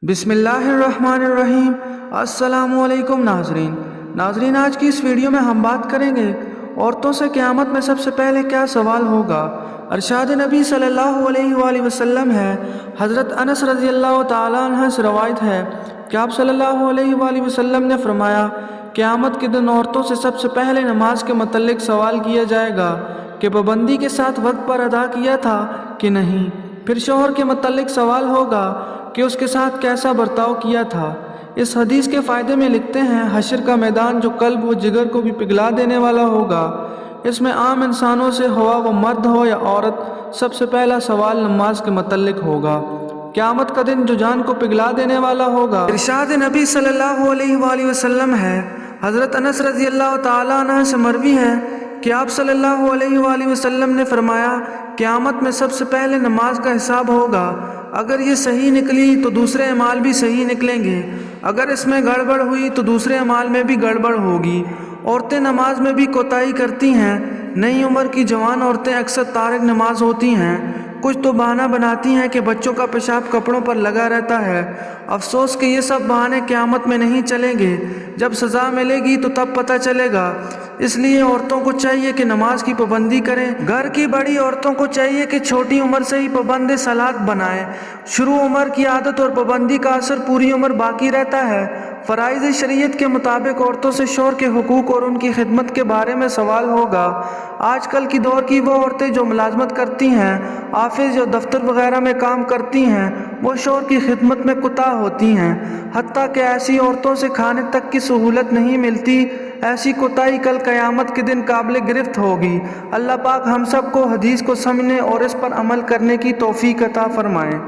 بسم اللہ الرحمن الرحیم۔ السلام علیکم ناظرین، آج کی اس ویڈیو میں ہم بات کریں گے عورتوں سے قیامت میں سب سے پہلے کیا سوال ہوگا۔ ارشاد نبی صلی اللہ علیہ وآلہ وسلم ہے، حضرت انس رضی اللہ تعالیٰ عنہ سے روایت ہے کہ آپ صلی اللہ علیہ وآلہ وسلم نے فرمایا، قیامت کے دن عورتوں سے سب سے پہلے نماز کے متعلق سوال کیا جائے گا کہ پابندی کے ساتھ وقت پر ادا کیا تھا کہ نہیں۔ پھر شوہر کے متعلق سوال ہوگا کہ اس کے ساتھ کیسا برتاؤ کیا تھا۔ اس حدیث کے فائدے میں لکھتے ہیں، حشر کا میدان جو قلب و جگر کو بھی پگھلا دینے والا ہوگا۔ اس میں عام انسانوں سے ہوا وہ مرد ہو یا عورت، سب سے پہلا سوال نماز کے متعلق ہوگا۔ قیامت کا دن جو جان کو پگھلا دینے والا ہوگا۔ ارشاد نبی صلی اللہ علیہ وآلہ وسلم ہے، حضرت انس رضی اللہ تعالیٰ عنہ سے مروی ہے کہ آپ صلی اللہ علیہ وآلہ وسلم نے فرمایا، قیامت میں سب سے پہلے نماز کا حساب ہوگا۔ اگر یہ صحیح نکلی تو دوسرے اعمال بھی صحیح نکلیں گے، اگر اس میں گڑبڑ ہوئی تو دوسرے اعمال میں بھی گڑبڑ ہوگی۔ عورتیں نماز میں بھی کوتاہی کرتی ہیں۔ نئی عمر کی جوان عورتیں اکثر تارک نماز ہوتی ہیں۔ کچھ تو بہانہ بناتی ہیں کہ بچوں کا پیشاب کپڑوں پر لگا رہتا ہے۔ افسوس کہ یہ سب بہانے قیامت میں نہیں چلیں گے، جب سزا ملے گی تو تب پتہ چلے گا۔ اس لیے عورتوں کو چاہیے کہ نماز کی پابندی کریں۔ گھر کی بڑی عورتوں کو چاہیے کہ چھوٹی عمر سے ہی پابند صلات بنائیں۔ شروع عمر کی عادت اور پابندی کا اثر پوری عمر باقی رہتا ہے۔ فرائض شریعت کے مطابق عورتوں سے شوہر کے حقوق اور ان کی خدمت کے بارے میں سوال ہوگا۔ آج کل کی دور کی وہ عورتیں جو ملازمت کرتی ہیں، آفس یا دفتر وغیرہ میں کام کرتی ہیں، وہ شوہر کی خدمت میں کوتاہ ہوتی ہیں، حتیٰ کہ ایسی عورتوں سے کھانے تک کی سہولت نہیں ملتی۔ ایسی کوتاہی کل قیامت کے دن قابل گرفت ہوگی۔ اللہ پاک ہم سب کو حدیث کو سمجھنے اور اس پر عمل کرنے کی توفیق عطا فرمائے۔